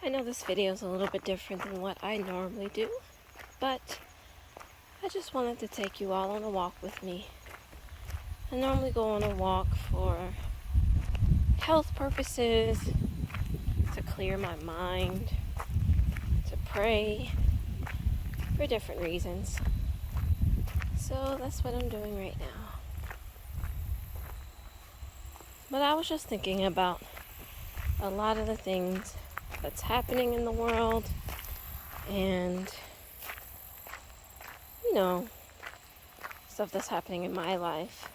I know this video is a little bit different than what I normally do, but I just wanted to take you all on a walk with me. I normally go on a walk for health purposes, to clear my mind, to pray, for different reasons. So that's what I'm doing right now. But I was just thinking about a lot of the things that's happening in the world and, stuff that's happening in my life.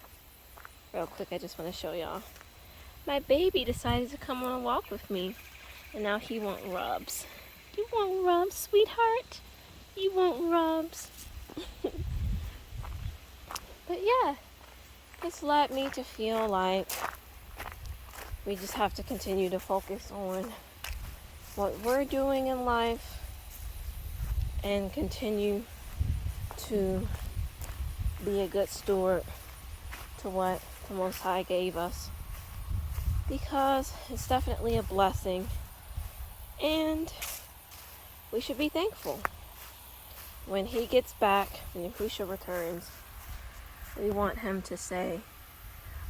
Real quick, I just want to show y'all. My baby decided to come on a walk with me, and now he wants rubs. You want rubs, sweetheart? You want rubs? But yeah, it's led me to feel like we just have to continue to focus on what we're doing in life and continue to be a good steward to what the Most High gave us, because it's definitely a blessing and we should be thankful. When he gets back, when Yahushua returns, we want him to say,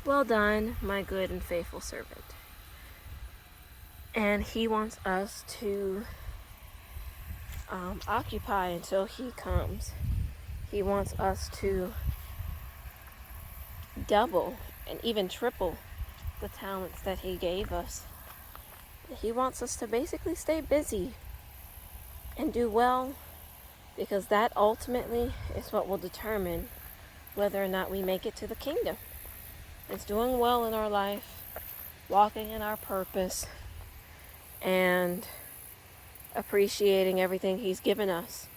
"Well done, my good and faithful servant." And he wants us to occupy until he comes. He wants us to double and even triple the talents that he gave us. He wants us to basically stay busy and do well, because that ultimately is what will determine whether or not we make it to the kingdom. It's doing well in our life, walking in our purpose, and appreciating everything he's given us.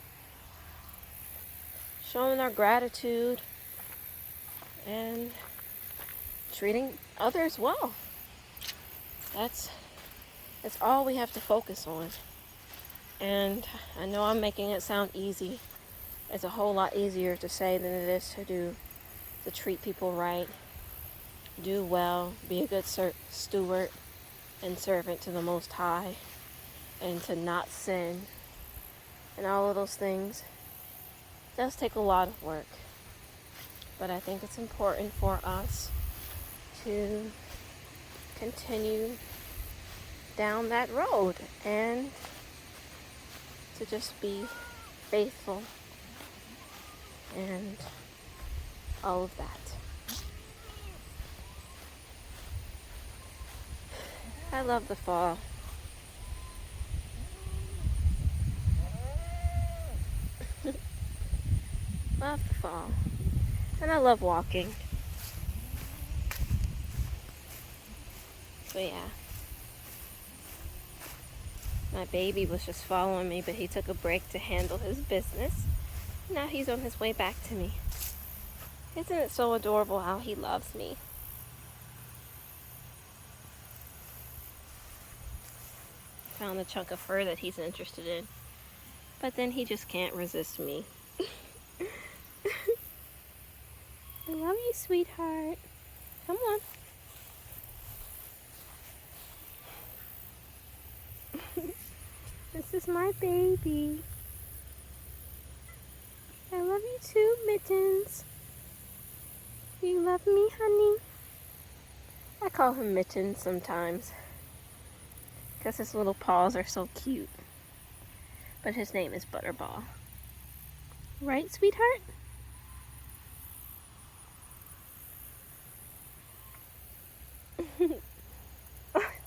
Showing our gratitude and treating others well. That's all we have to focus on. And I know I'm making it sound easy. It's a whole lot easier to say than it is to do, to treat people right, do well, be a good steward and servant to the Most High, and to not sin, and all of those things. It does take a lot of work, but I think it's important for us to continue down that road and to just be faithful and all of that. I love the fall. Love the fall. And I love walking. So yeah. My baby was just following me, but he took a break to handle his business. Now he's on his way back to me. Isn't it so adorable how he loves me? Found a chunk of fur that he's interested in. But then he just can't resist me. I love you, sweetheart. Come on. This is my baby. I love you too, Mittens. Do you love me, honey? I call him Mittens sometimes, because his little paws are so cute. But his name is Butterball. Right, sweetheart?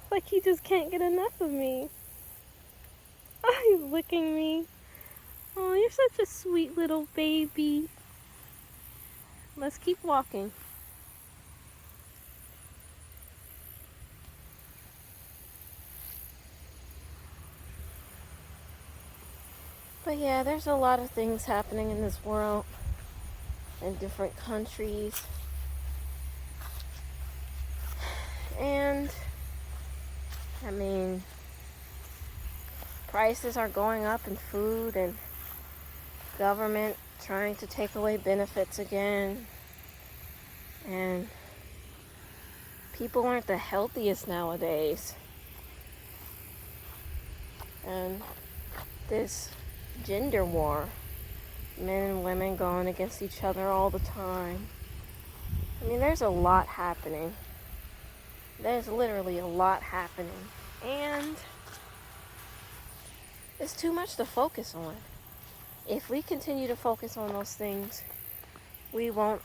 Like he just can't get enough of me. Oh, he's licking me. Oh, you're such a sweet little baby. Let's keep walking. But yeah, there's a lot of things happening in this world, in different countries. And, I mean, prices are going up in food, and government trying to take away benefits again. And people aren't the healthiest nowadays. and this gender war, men and women going against each other all the time. I mean, there's a lot happening. There's literally a lot happening, and it's too much to focus on. If we continue to focus on those things, we won't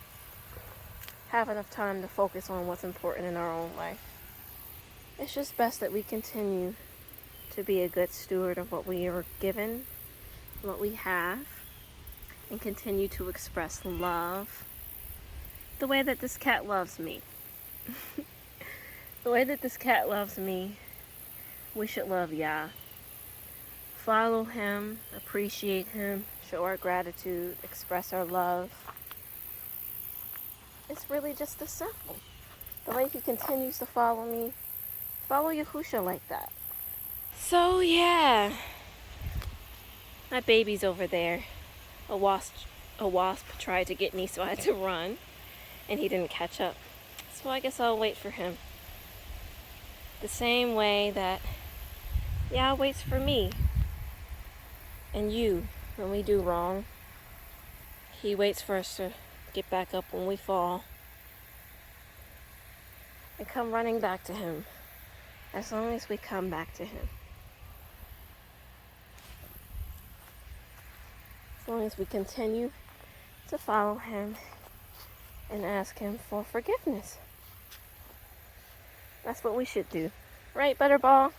have enough time to focus on what's important in our own life. It's just best that we continue to be a good steward of what we are given, what we have, and continue to express love the way that this cat loves me. The way that this cat loves me, we should love Yah. Follow him, appreciate him, show our gratitude, express our love. It's really just this simple. The way he continues to follow me, follow Yahusha like that. So yeah, my baby's over there. A wasp tried to get me, so I had to run, and he didn't catch up. So I guess I'll wait for him. The same way that Yah waits for me and you when we do wrong. He waits for us to get back up when we fall and come running back to him, as long as we come back to him. As long as we continue to follow him and ask him for forgiveness. That's what we should do. Right, Butterball?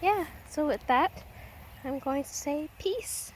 Yeah, so with that, I'm going to say peace.